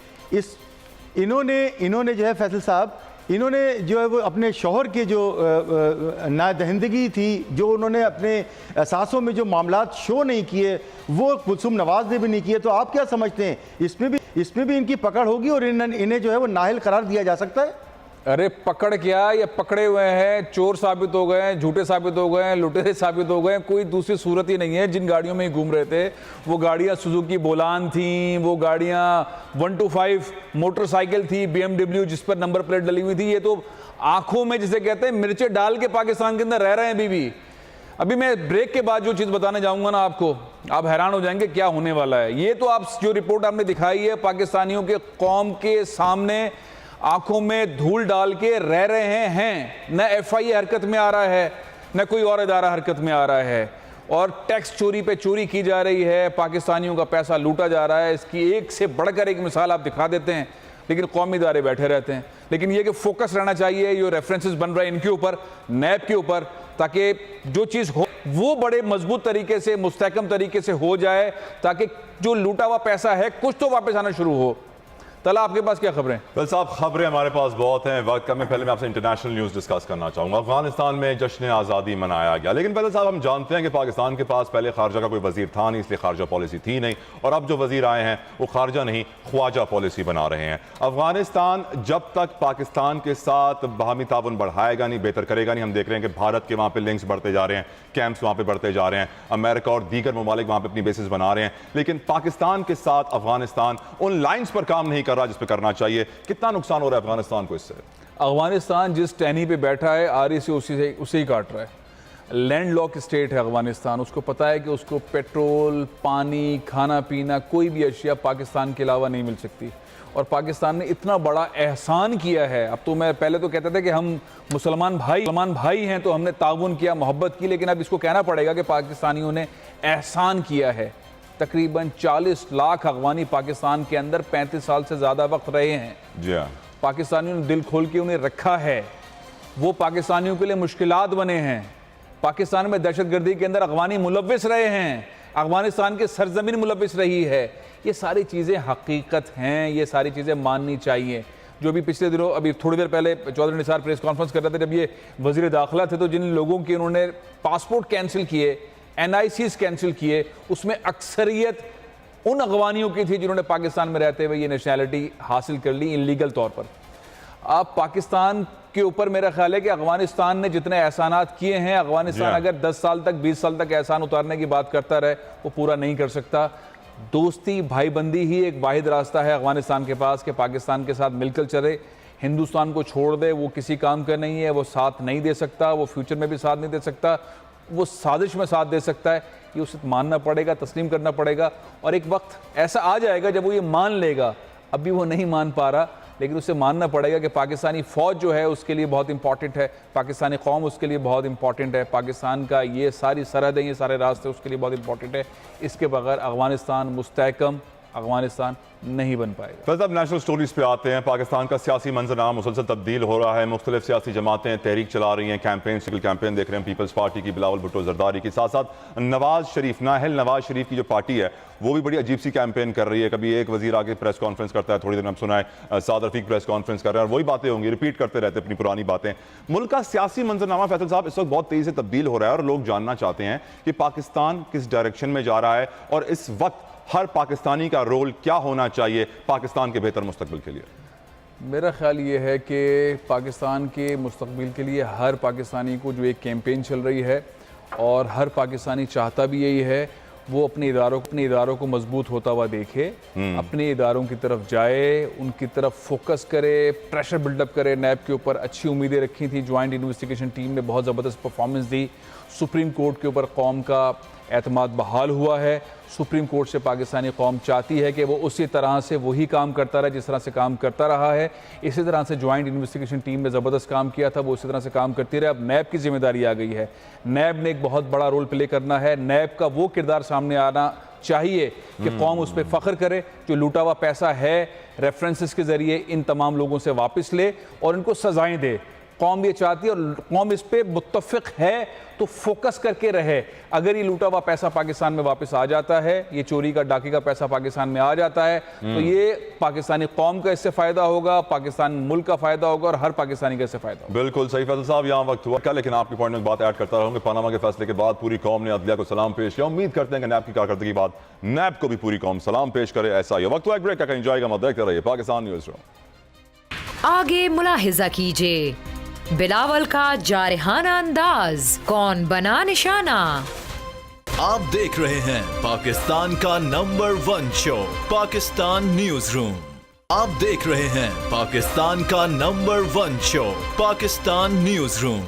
इन्होंने जो है फैसल साहब, इन्होंने जो है वो अपने शौहर के जो नादहिंदगी थी, जो उन्होंने अपने एहसासों में जो मामलात शो नहीं किए, वो कुलसूम नवाज ने भी नहीं किए। तो आप क्या समझते हैं, इसमें भी इनकी पकड़ होगी और इन्हें जो है वो नाअहल करार दिया जा सकता है? अरे पकड़ क्या, ये पकड़े हुए हैं, चोर साबित हो गए हैं, झूठे साबित हो गए हैं, लुटेरे साबित हो गए हैं, कोई दूसरी सूरत ही नहीं है। जिन गाड़ियों में ही घूम रहे थे, वो गाड़ियां सुजुकी बोलान थी, वो गाड़ियां 125 मोटरसाइकिल थी, BMW जिस पर नंबर प्लेट डली हुई थी। ये तो आंखों में जिसे कहते हैं मिर्चें डाल के पाकिस्तान के अंदर रह रहे हैं अभी भी। अभी मैं ब्रेक के बाद जो चीज़ बताने जाऊंगा ना आपको, आप हैरान हो जाएंगे क्या होने वाला है। ये तो आप जो रिपोर्ट आपने दिखाई है, पाकिस्तानियों के कौम के सामने आंखों में धूल डाल के रह रहे हैं। न FIA हरकत में आ रहा है, न कोई और इदारा हरकत में आ रहा है, और टैक्स चोरी पे चोरी की जा रही है, पाकिस्तानियों का पैसा लूटा जा रहा है। इसकी एक से बढ़कर एक मिसाल आप दिखा देते हैं, लेकिन कौमी इदारे बैठे रहते हैं। लेकिन ये कि फोकस रहना चाहिए, जो रेफरेंसेस बन रहे हैं इनके ऊपर, नैब के ऊपर, ताकि जो चीज़ हो वो बड़े मजबूत तरीके से, मुस्तहकम तरीके से हो जाए, ताकि जो लूटा हुआ पैसा है कुछ तो वापस आना शुरू हो। तला, आपके पास क्या खबरें? वेल साहब, खबरें हमारे पास बहुत हैं, वक्त कम है। पहले मैं आपसे इंटरनेशनल न्यूज़ डिस्कस करना चाहूँगा। अफगानिस्तान में जश्न आज़ादी मनाया गया, लेकिन पहले साहब हम जानते हैं कि पाकिस्तान के पास पहले खारजा का कोई वजीर था नहीं, इसलिए खारजा पॉलिसी थी नहीं, और अब जो वजीर आए हैं वो खारजा नहीं ख्वाजा पॉलिसी बना रहे हैं। अफगानिस्तान जब तक पाकिस्तान के साथ बाहमी ताउन बढ़ाएगा नहीं, बेहतर करेगा नहीं। हम देख रहे हैं कि भारत के वहाँ पर लिंक्स बढ़ते जा रहे हैं, कैंप्स वहाँ पर बढ़ते जा रहे हैं, अमेरिका और दीगर ममालिक वहाँ पर अपनी बेसिस बना रहे हैं, लेकिन पाकिस्तान के साथ अफगानिस्तान उन लाइन्स पर काम नहीं कर रहा जिस पर करना चाहिए। कितना नुकसान हो रहा है अफगानिस्तान को इससे? अफगानिस्तान जिस टहनी पे बैठा है, आरी से उसे ही काट रहा है। लैंडलॉक स्टेट है अफगानिस्तान, उसको पता है कि उसको पेट्रोल, पानी, खाना पीना, कोई भी अशिया पाकिस्तान के अलावा नहीं मिल सकती। और पाकिस्तान ने इतना बड़ा एहसान किया है। अब तो मैं पहले तो कहता था कि हम मुसलमान भाई हैं तो हमने ताउन किया, मोहब्बत की, लेकिन अब इसको कहना पड़ेगा कि पाकिस्तानियों ने एहसान किया है। तकरीबन 40 लाख अफगानी पाकिस्तान के अंदर 35 साल से ज़्यादा वक्त रहे हैं। जी हाँ, पाकिस्तानियों ने दिल खोल के उन्हें रखा है। वो पाकिस्तानियों के लिए मुश्किलात बने हैं। पाकिस्तान में दहशतगर्दी के अंदर अफगानी मुलव्विस रहे हैं, अफगानिस्तान की सरजमीन मुलव्विस रही है। ये सारी चीज़ें हकीकत हैं, ये सारी चीज़ें माननी चाहिए। जो भी पिछले दिनों, अभी थोड़ी देर पहले चौधरी निसार प्रेस कॉन्फ्रेंस कर रहे थे, जब ये वज़ीर दाखिला थे, तो जिन लोगों के उन्होंने पासपोर्ट कैंसिल किए, NICs कैंसिल किए, उसमें अक्सरियत उन अफगानियों की थी जिन्होंने पाकिस्तान में रहते हुए ये नेशनैलिटी हासिल कर ली इलीगल तौर पर। अब पाकिस्तान के ऊपर मेरा ख्याल है कि अफगानिस्तान ने जितने एहसानात किए हैं, अफगानिस्तान अगर 10 साल तक, 20 साल तक एहसान उतारने की बात करता रहे, वो पूरा नहीं कर सकता। दोस्ती, भाईबंदी ही एक वाहिद रास्ता है अफगानिस्तान के पास कि पाकिस्तान के साथ मिलकर चले। हिंदुस्तान को छोड़ दे, वो किसी काम का नहीं है, वो साथ नहीं दे सकता, वो फ्यूचर में भी साथ नहीं दे सकता, वो साजिश में साथ दे सकता है। ये उसे मानना पड़ेगा, तस्लीम करना पड़ेगा, और एक वक्त ऐसा आ जाएगा जब वो ये मान लेगा। अभी वो नहीं मान पा रहा, लेकिन उसे मानना पड़ेगा कि पाकिस्तानी फ़ौज जो है उसके लिए बहुत इंपॉर्टेंट है, पाकिस्तानी कौम उसके लिए बहुत इंपॉर्टेंट है, पाकिस्तान का ये सारी सरहदें, ये सारे रास्ते उसके लिए बहुत इंपॉर्टेंट है। इसके बगैर अफगानिस्तान मुस्तहकम अफगानिस्तान नहीं बन पाएगा। फिर अब नेशनल स्टोरीज पे आते हैं। पाकिस्तान का सियासी मंजरनामा मुसलसल तब्दील हो रहा है। मुख्तलिफ सियासी जमातें तहरीक चला रही हैं, कैंपेन, सिविल कैंपेन देख रहे हैं। पीपल्स पार्टी की बिलावल भुट्टो जरदारी के साथ साथ नवाज शरीफ, नाहल नवाज शरीफ की जो पार्टी है वो भी बड़ी अजीब सी कैंपेन कर रही है। कभी एक वजीर आके प्रेस कॉन्फ्रेंस करता है, थोड़ी देर में सुना है साद रफीक प्रेस कॉन्फ्रेंस कर रहे हैं, और वही बातें होंगी, रिपीट करते रहते हैं अपनी पुरानी बातें। मुल्क का सियासी मंजरनामा फैसल साहब इस वक्त बहुत तेजी से तब्दील हो रहा है, और लोग जानना चाहते हैं कि पाकिस्तान किस डायरेक्शन में जा रहा है, और इस वक्त हर पाकिस्तानी का रोल क्या होना चाहिए पाकिस्तान के बेहतर मुस्तकबिल के लिए। मेरा ख्याल ये है कि पाकिस्तान के मुस्तकबिल के लिए हर पाकिस्तानी को जो एक कैंपेन चल रही है, और हर पाकिस्तानी चाहता भी यही है, वो अपने इदारों को मजबूत होता हुआ देखे, अपने इदारों की तरफ जाए, उनकी तरफ फोकस करे, प्रेशर बिल्डअप करे। नैब के ऊपर अच्छी उम्मीदें रखी थी, जॉइंट इन्वेस्टिगेशन टीम ने बहुत ज़बरदस्त परफॉर्मेंस दी, सुप्रीम कोर्ट के ऊपर कौम का एतमाद बहाल हुआ है। सुप्रीम कोर्ट से पाकिस्तानी कौम चाहती है कि वो उसी तरह से वही काम करता रहे जिस तरह से काम करता रहा है। इसी तरह से जॉइंट इन्वेस्टिगेशन टीम ने ज़बरदस्त काम किया था, वो इसी तरह से काम करती रहे। अब नैब की जिम्मेदारी आ गई है, नैब ने एक बहुत बड़ा रोल प्ले करना है। नैब का वो किरदार सामने आना चाहिए कि कौम उस पर फ़ख्र करे, जो लूटा हुआ पैसा है रेफरेंसेस के ज़रिए इन तमाम लोगों से वापस ले और इनको सजाएं दे। कौम ये चाहती है और कौम इस पे मुत्तफिक है तो फोकस करके रहे। अगर ये लूटा हुआ पैसा पाकिस्तान में वापस आ जाता है, ये चोरी का डाके का पैसा पाकिस्तान में आ जाता है, तो ये पाकिस्तानी कौम का इससे फायदा होगा, पाकिस्तान मुल्क का फायदा होगा और हर पाकिस्तानी का इससे फायदा होगा। बिल्कुल सही फैसल साहब, यहाँ वक्त हुआ क्या, लेकिन आपके पॉइंट में बात ऐड करता रहूंगा। पनामा के फैसले के बाद पूरी कौम ने अदलिया को सलाम पेश किया। उम्मीद करते हैं कि नैब की कारकर्दगी के बाद नैब को भी पूरी कौम सलाम पेश करे। ऐसा ही वक्त हुआ एक ब्रेक का, कहीं जाएगा मत, देखते रहिए पाकिस्तान न्यूज़ रूम। आगे मुलाहिजा कीजिए बिलावल का जारहाना अंदाज, कौन बना निशाना। आप देख रहे हैं पाकिस्तान का number 1 show Pakistan news room. आप देख रहे हैं पाकिस्तान का number 1 show Pakistan news room.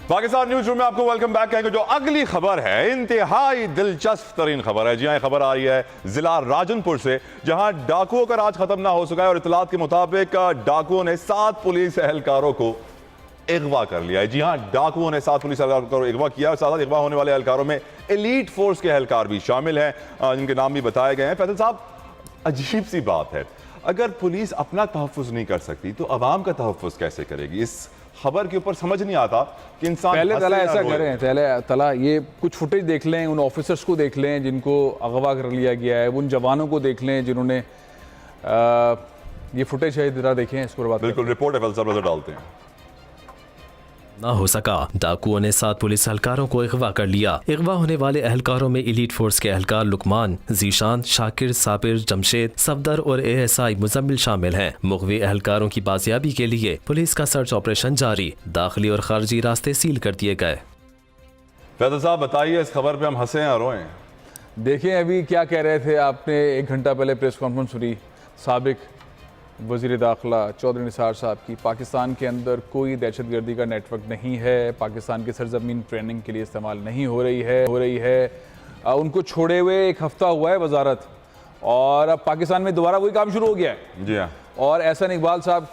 Pakistan news room में आपको वेलकम बैक कहेंगे। जो अगली खबर है इंतहाई दिलचस्प तरीन खबर है। जी हाँ, खबर आ रही है जिला राजनपुर से, जहां डाकुओं का राज खत्म ना हो सका है और इतलात के मुताबिक डाकुओं ने 7 पुलिस एहलकारों को अगवा कर लिया है। जी हाँ, डाकुओं ने 7 पुलिस एहलकारों को अगवा किया और साथ अगवा होने वाले एहलकारों में एलीट फोर्स के एहलकार भी शामिल हैं, जिनके नाम भी बताए गए हैं। फैसल साहब, अजीब सी बात है, अगर पुलिस अपना तहफ़्फ़ुज़ नहीं कर सकती तो अवाम का तहफ़्फ़ुज़ कैसे करेगी? इस खबर के ऊपर समझ नहीं आता कि इंसान पहले तला ऐसा करें, पहले तला ये कुछ फुटेज देख लें, उन ऑफिसर्स को देख लें जिनको अगवा कर लिया गया है, उन जवानों को देख लें जिन्होंने ये फुटेज है, जरा देखें, इस पर बात बिल्कुल रिपोर्ट है, नजर डालते हैं। ना हो सका, डाकुओं ने 7 पुलिस एहलकारों को अगवा कर लिया। अगवा होने वाले एहलकारों में एलीट फोर्स के एहलकार लुकमान, जीशान, शाकिर, साबिर, जमशेद, सफदर और ASI मुजम्मिल शामिल हैं। मुगवी एहलकारों की बाजियाबी के लिए पुलिस का सर्च ऑपरेशन जारी, दाखिली और खारजी रास्ते सील कर दिए गए। फैसल साहब बताइए, इस खबर पे हम हंसे या रोएं? देखें अभी क्या कह रहे थे आपने, 1 घंटा पहले प्रेस कॉन्फ्रेंस सुनी साबिक वज़ीर दाखिला चौधरी निसार साहब की। पाकिस्तान के अंदर कोई दहशतगर्दी का नेटवर्क नहीं है, पाकिस्तान की सरजमीन ट्रेनिंग के लिए इस्तेमाल नहीं हो रही है। उनको छोड़े हुए 1 हफ्ता हुआ है वजारत, और अब पाकिस्तान में दोबारा वही काम शुरू हो गया है। जी हाँ, और एहसन इकबाल साहब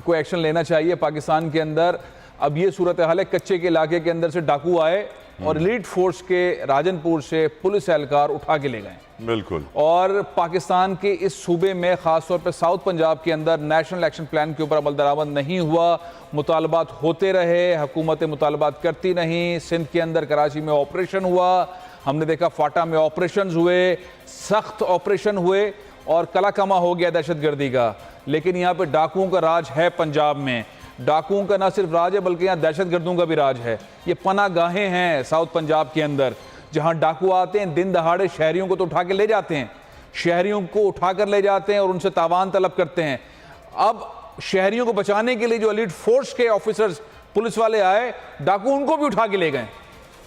को एक्शन लेना चाहिए पाकिस्तान के अंदर। अब ये सूरत हाल है, कच्चे के इलाके के अंदर से डाकू आए और एलीट फोर्स के राजनपुर से पुलिस एहलकार उठा के ले गए। बिल्कुल। और पाकिस्तान के इस सूबे में खासतौर पर साउथ पंजाब के अंदर नेशनल एक्शन प्लान के ऊपर अमल दरामद नहीं हुआ, मुतालबात होते रहे, हुकूमतें मुतालबात करती नहीं। सिंध के अंदर कराची में ऑपरेशन हुआ, हमने देखा फाटा में ऑपरेशन हुए, सख्त ऑपरेशन हुए और कला कमा हो गया दहशतगर्दी का। लेकिन यहाँ पे डाकुओं का राज है पंजाब में। डाकुओं का ना सिर्फ राज है बल्कि यहाँ दहशतगर्दों का भी राज है। ये पनाह गाहें हैं साउथ पंजाब के अंदर, जहाँ डाकू आते हैं दिन दहाड़े शहरियों को तो उठा के ले जाते हैं, शहरियों को उठा कर ले जाते हैं और उनसे तावान तलब करते हैं। अब शहरियों को बचाने के लिए जो एलीट फोर्स के ऑफिसर्स पुलिस वाले आए, डाकू उनको भी उठा के ले गए।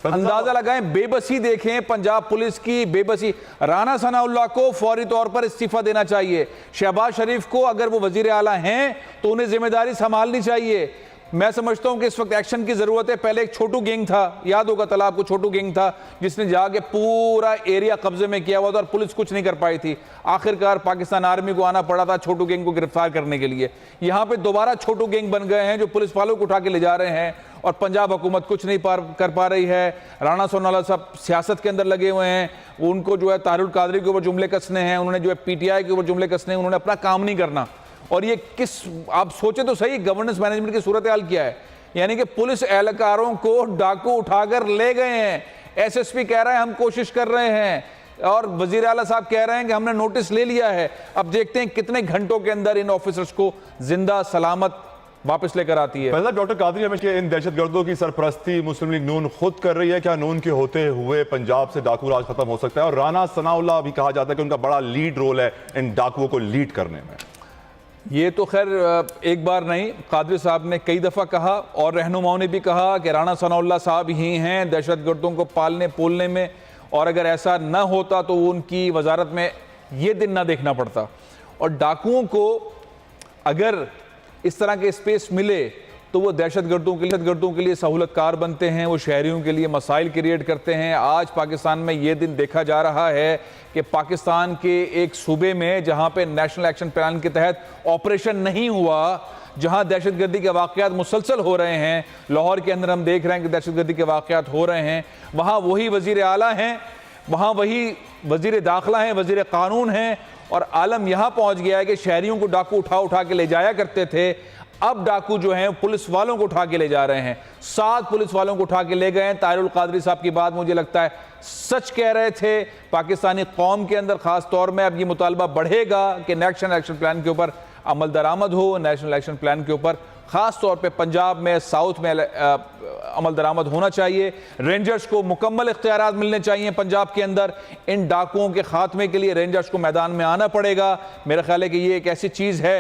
अंदाजा लगाएं, बेबसी देखें पंजाब पुलिस की बेबसी। राना सनाउल्लाह को फौरी तौर पर इस्तीफा देना चाहिए। शहबाज शरीफ को अगर वो वजीर आला हैं तो उन्हें जिम्मेदारी संभालनी चाहिए। मैं समझता हूं कि इस वक्त एक्शन की जरूरत है। पहले एक छोटू गैंग था, याद होगा तालाब को, छोटू गैंग था जिसने जाके पूरा एरिया कब्जे में किया हुआ था और पुलिस कुछ नहीं कर पाई थी। आखिरकार पाकिस्तान आर्मी को आना पड़ा था छोटू गैंग को गिरफ्तार करने के लिए। यहां पे दोबारा छोटू गैंग बन गए हैं जो पुलिस वालों को उठा के ले जा रहे हैं और पंजाब हुकूमत कुछ नहीं कर पा रही है। राणा सोनावाला साहब सियासत के अंदर लगे हुए हैं, उनको जो है तारुल कादरी के ऊपर जुमले कसने हैं, उन्होंने जो है PTI के ऊपर जुमले कसने हैं, उन्होंने अपना काम नहीं करना। और ये किस, आप सोचे तो सही, गवर्नेंस मैनेजमेंट की सूरत हाल क्या है। यानी कि पुलिस एहलकारों को डाकू उठाकर ले गए हैं। SSP कह रहा है हम कोशिश कर रहे हैं और वजीर आला साहब कह रहे हैं कि हमने नोटिस ले लिया है। अब देखते हैं कितने घंटों के अंदर इन ऑफिसर्स को जिंदा सलामत वापस लेकर आती है। डॉक्टर कादरी अहमद के इन दहशतगर्दों की सरपरस्ती मुस्लिम लीग नून खुद कर रही है। क्या नून के होते हुए पंजाब से डाकू राज खत्म हो सकता है? और राना सनाउल्लाह भी कहा जाता है कि उनका बड़ा लीड रोल है इन डाकुओं को लीड करने में। ये तो खैर एक बार नहीं, कादरी साहब ने कई दफ़ा कहा और रहनुमाओं ने भी कहा कि राना सनाउल्लाह साहब ही हैं दहशतगर्दों को पालने पोलने में, और अगर ऐसा न होता तो उनकी वजारत में ये दिन ना देखना पड़ता। और डाकुओं को अगर इस तरह के स्पेस मिले तो वो दहशतगर्दों के लिए सहूलतकार बनते हैं, वो शहरियों के लिए मसाइल क्रिएट करते हैं। आज पाकिस्तान में ये दिन देखा जा रहा है कि पाकिस्तान के एक सूबे में जहाँ पे नेशनल एक्शन प्लान के तहत ऑपरेशन नहीं हुआ, जहाँ दहशतगर्दी के वाक़यात मुसलसल हो रहे हैं, लाहौर के अंदर हम देख रहे हैं कि दहशतगर्दी के वाक़यात हो रहे हैं, वहाँ वही वज़ीर आला हैं, वहाँ वही वज़ीर दाखिला हैं, वज़ीर कानून हैं, और आलम यहाँ पहुँच गया है कि शहरियों को डाकू उठा के ले जाया करते थे। अब डाकू जो हैं पुलिस वालों को उठा के ले जा रहे हैं। 7 पुलिस वालों को उठा के ले गए हैं। ताहिरुल कादरी साहब की बात मुझे लगता है सच कह रहे थे। पाकिस्तानी कौम के अंदर खास तौर में अब ये मुतालबा बढ़ेगा कि नेशनल एक्शन प्लान के ऊपर अमल दरामद हो। नेशनल एक्शन प्लान के ऊपर खास तौर पे पंजाब में, साउथ में अमल दरामद होना चाहिए। रेंजर्स को मुकम्मल इख्तियारात मिलने चाहिए पंजाब के अंदर। इन डाकुओं के खात्मे के लिए रेंजर्स को मैदान में आना पड़ेगा। मेरा ख्याल है कि ये एक ऐसी चीज़ है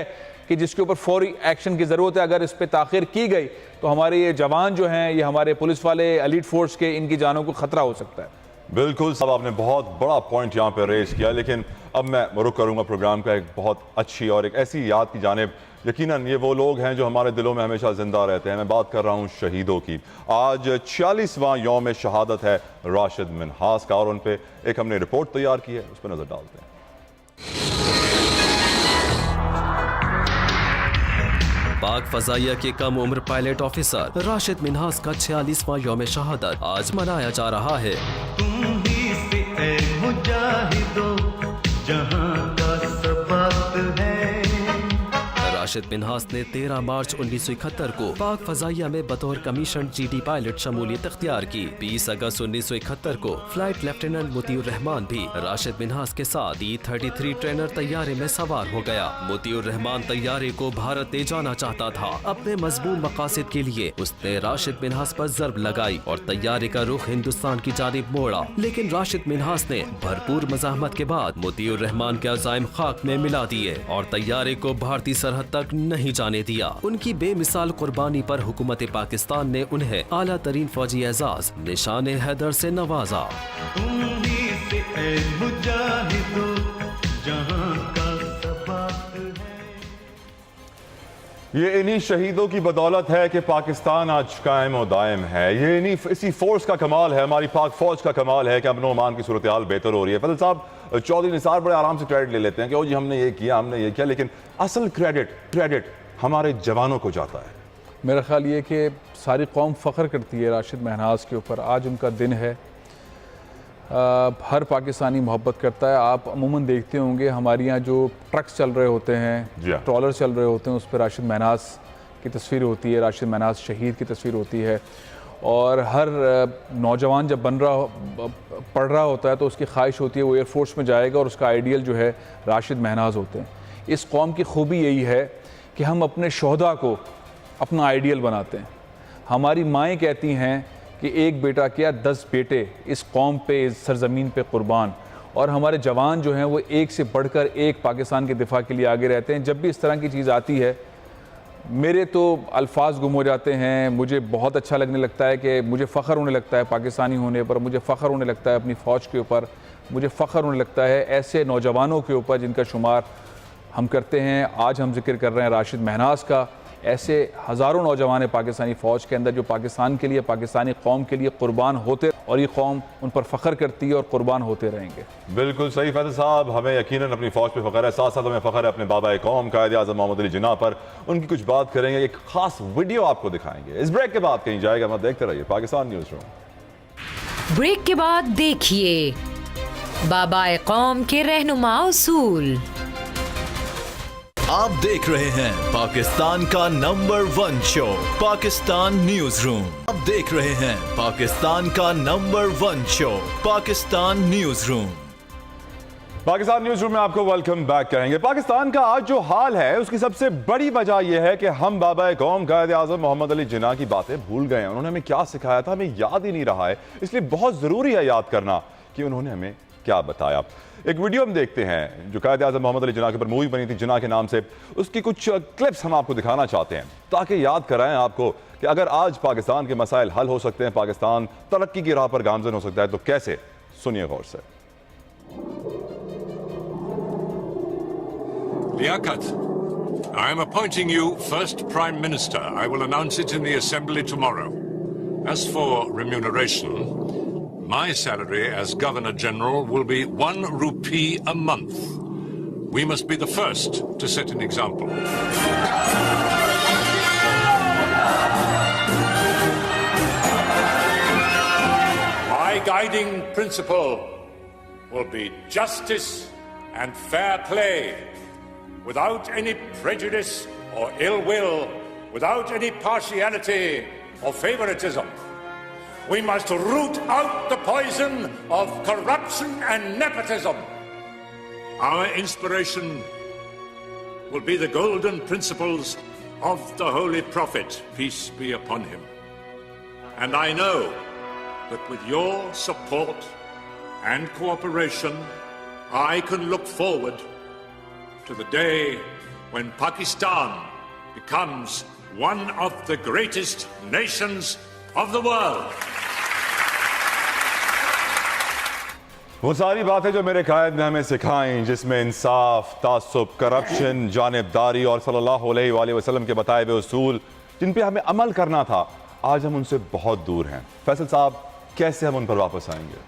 कि जिसके ऊपर फौरी एक्शन की ज़रूरत है। अगर इस पर ताख़ीर की गई तो हमारे ये जवान जो हैं, ये हमारे पुलिस वाले, एलीट फोर्स के, इनकी जानों को ख़तरा हो सकता है। बिल्कुल साहब, आपने बहुत बड़ा पॉइंट यहाँ पे रेज किया, लेकिन अब मैं रुख करूँगा प्रोग्राम का एक बहुत अच्छी और एक ऐसी याद की जानिब। यकीनन ये वो लोग हैं जो हमारे दिलों में हमेशा जिंदा रहते हैं। मैं बात कर रहा हूँ शहीदों की। आज 46वां यौम शहादत है राशिद मिन्हास का और उन पे एक हमने रिपोर्ट तैयार की है, उस पर नजर डालते हैं। पाक फजाइया के कम उम्र पायलट ऑफिसर राशिद मिन्हास का 46वां यौम शहादत आज मनाया जा रहा है। तुम ही से ऐ मुजाहिदो जहां का सबक है। राशिद मिन्हास ने 13 मार्च 1971 को पाक फजाइया में बतौर कमीशन GD पायलट शमूलियत इख्तियार की। 20 अगस्त 1971 को फ्लाइट लेफ्टिनेंट मोतियुर रहमान भी राशिद मिन्हास के साथ D-33 ट्रेनर तैयारे में सवार हो गया। मोतियुर रहमान तैयारे को भारत ले जाना चाहता था। अपने मजबूत मकासद के लिए उसने राशिद मिन्हास पर जर्ब लगाई और तैयारे का रुख हिंदुस्तान की जानिब मोड़ा, लेकिन राशिद मिन्हास ने भरपूर मज़ाहमत के बाद मोतियुर रहमान के अज़ाइम खाक में मिला दिए और तैयारे को भारतीय सरहद तक नहीं जाने दिया। उनकी बेमिसाल कुर्बानी पर हुकूमत पाकिस्तान ने उन्हें आला तरीन फौजी एजाज निशान हैदर से नवाजा। तुम ही से ऐ मुजाहिदो जहां का सबक है। ये इन्हीं शहीदों की बदौलत है कि पाकिस्तान आज कायम और दायम है। ये इसी फोर्स का कमाल है, हमारी पाक फौज का कमाल है कि अमन ओमान की सूरत हाल बेहतर हो रही है। फजल साहब, चौधरी निसार बड़े आराम से क्रेडिट ले लेते हैं कि ओ जी हमने ये किया, हमने ये किया, लेकिन असल क्रेडिट हमारे जवानों को जाता है। मेरा ख्याल ये कि सारी कौम फ़ख्र करती है राशिद मिन्हास के ऊपर। आज उनका दिन है। हर पाकिस्तानी मोहब्बत करता है। आप अमूमन देखते होंगे हमारे यहाँ जो ट्रक्स चल रहे होते हैं, ट्रॉलर चल रहे होते हैं, उस पर राशिद मिन्हास की तस्वीर होती है, राशिद मिन्हास शहीद की तस्वीर होती है। और हर नौजवान जब पढ़ रहा होता है तो उसकी ख्वाहिश होती है वो एयरफोर्स में जाएगा और उसका आइडियल जो है राशिद मिन्हास होते हैं। इस कौम की खूबी यही है कि हम अपने शोहदा को अपना आइडियल बनाते हैं। हमारी माएँ कहती हैं कि एक बेटा क्या 10 बेटे इस कौम पे, इस सरजमीन पे कुर्बान। और हमारे जवान जो हैं वो एक से बढ़कर एक पाकिस्तान के दिफा के लिए आगे रहते हैं। जब भी इस तरह की चीज़ आती है मेरे तो अल्फाज गुम हो जाते हैं। मुझे बहुत अच्छा लगने लगता है कि मुझे फ़ख्र होने लगता है पाकिस्तानी होने पर, मुझे फ़ख्र होने लगता है अपनी फ़ौज के ऊपर, मुझे फ़ख्र होने लगता है ऐसे नौजवानों के ऊपर जिनका शुमार हम करते हैं। आज हम जिक्र कर रहे हैं राशिद मिन्हास का। ऐसे हज़ारों नौजवान हैं पाकिस्तानी फ़ौज के अंदर जो पाकिस्तान के लिए, पाकिस्तानी कौम के लिए कुर्बान होते, और ये कौम उन पर फ़ख्र करती है और कुर्बान होते रहेंगे। बिल्कुल सही फैसल साहब, हमें यकीनन अपनी फ़ौज पे फ़ख्र है, साथ साथ हमें फ़ख्र है अपने बाबा कौम कायदे आज़म मोहम्मद अली जिन्ना पर। उनकी कुछ बात करेंगे, एक खास वीडियो आपको दिखाएंगे। इस ब्रेक के बाद कहीं जाएगा मत, देखते रहिए पाकिस्तान न्यूज़ रूम। ब्रेक के बाद देखिए बाबा कौम के रहनुमा उसूल। आप देख रहे हैं पाकिस्तान का number 1 show Pakistan news room. आप देख रहे हैं पाकिस्तान का number 1 show Pakistan news room. Pakistan news room में आपको वेलकम बैक करेंगे। पाकिस्तान का आज जो हाल है उसकी सबसे बड़ी वजह यह है कि हम बाबा कौम कायदे आज़म मोहम्मद अली जिन्ना की बातें भूल गए हैं। उन्होंने हमें क्या सिखाया था हमें याद ही नहीं रहा है, इसलिए बहुत ज़रूरी है याद करना कि उन्होंने हमें क्या बताया। एक वीडियो हम देखते हैं जो कायदे आज़म मोहम्मद अली जिन्ना के ऊपर मूवी बनी थी जिन्ना के नाम से, उसकी कुछ क्लिप्स हम आपको दिखाना चाहते हैं ताकि याद कराएं आपको कि अगर आज पाकिस्तान के मसाइल हल हो सकते हैं, पाकिस्तान तरक्की की राह पर गामजन हो सकता है, तो कैसे। सुनिए गौर से। Liaquat, I am appointing you first Prime Minister. I will announce it in the Assembly tomorrow. As for remuneration, my salary as Governor General will be 1 rupee a month. We must be the first to set an example. My guiding principle will be justice and fair play, without any prejudice or ill will without any partiality or favoritism. We must root out the poison of corruption and nepotism. Our inspiration will be the golden principles of the Holy Prophet, peace be upon him. And I know that with your support and cooperation, I can look forward to the day when Pakistan becomes one of the greatest nations of the world. वो सारी बातें जो मेरे कायद ने हमें सिखाई, जिसमें इंसाफ, तासुब, corruption, जानिबदारी और सल्लल्लाहु अलैहि वसल्लम के बताए हुए उसूल जिन पे हमें अमल करना था, आज हम उनसे बहुत दूर हैं। फैसल साहब, कैसे हम उन पर वापस आएंगे?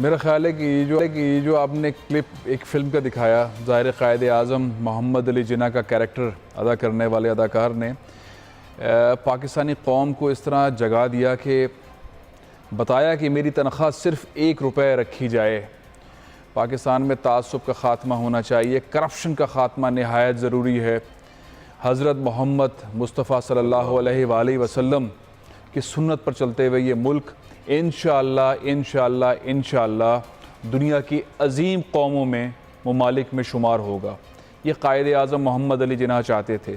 मेरा ख्याल है कि ये जो आपने क्लिप एक फ़िल्म का दिखाया, ज़ाहिर कायद आज़म मोहम्मद अली जिन्ना का कैरेक्टर अदा करने वाले अदाकार ने पाकिस्तानी कौम को इस तरह जगा दिया कि बताया कि मेरी तनख्वाह सिर्फ़ ₹1 रखी जाए। पाकिस्तान में तासुब का ख़ात्मा होना चाहिए, करप्शन का ख़ात्मा नहायत ज़रूरी है। हज़रत मोहम्मद मुस्तफ़ा सल्लल्लाहु अलैहि वसल्लम की सुन्नत पर चलते हुए ये मुल्क इंशाअल्लाह दुनिया की अजीम कौमों में, ममालिक में शुमार होगा। ये कायद आज़म मोहम्मद अली जिन्ना चाहते थे।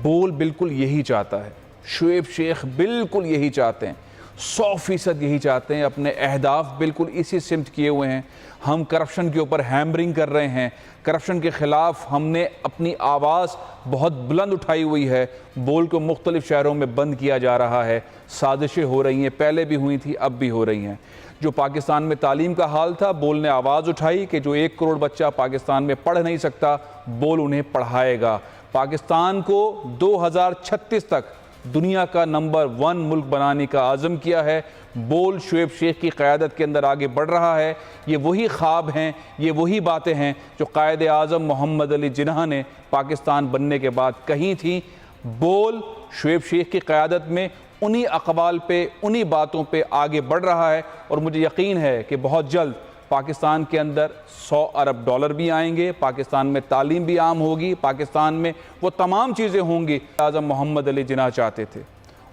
बोल बिल्कुल यही चाहता है, शुएब शेख बिल्कुल यही चाहते हैं, 100% यही चाहते हैं। अपने अहदाफ बिल्कुल इसी सिमत किए हुए हैं। हम करप्शन के ऊपर हैमरिंग कर रहे हैं, करप्शन के ख़िलाफ़ हमने अपनी आवाज़ बहुत बुलंद उठाई हुई है। बोल को मुख्तलिफ़ शहरों में बंद किया जा रहा है, साजिशें हो रही हैं, पहले भी हुई थी, अब भी हो रही हैं। जो पाकिस्तान में तालीम का हाल था, बोल ने आवाज़ उठाई कि जो 1 करोड़ बच्चा पाकिस्तान में पढ़ नहीं सकता, बोल उन्हें पढ़ाएगा। पाकिस्तान को 2036 तक दुनिया का नंबर 1 मुल्क बनाने का आज़म किया है। बोल शुएब शेख की क़यादत के अंदर आगे बढ़ रहा है। ये वही ख्वाब हैं, ये वही बातें हैं जो कायद आज़म मोहम्मद अली जिन्ना ने पाकिस्तान बनने के बाद कही थी। बोल शुएब शेख की क़यादत में उन्हीं अक़वाल पे, उन्हीं बातों पे आगे बढ़ रहा है और मुझे यकीन है कि बहुत जल्द पाकिस्तान के अंदर $100 अरब भी आएंगे, पाकिस्तान में तालीम भी आम होगी, पाकिस्तान में वो तमाम चीज़ें होंगी आज़म मोहम्मद अली जिन्ना चाहते थे।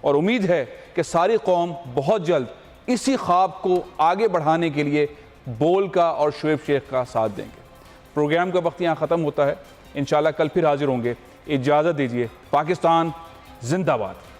और उम्मीद है कि सारी कौम बहुत जल्द इसी ख्वाब को आगे बढ़ाने के लिए बोल का और शुएब शेख का साथ देंगे। प्रोग्राम का वक्त यहाँ ख़त्म होता है, इंशाल्लाह कल फिर हाजिर होंगे। इजाज़त दीजिए। पाकिस्तान जिंदाबाद।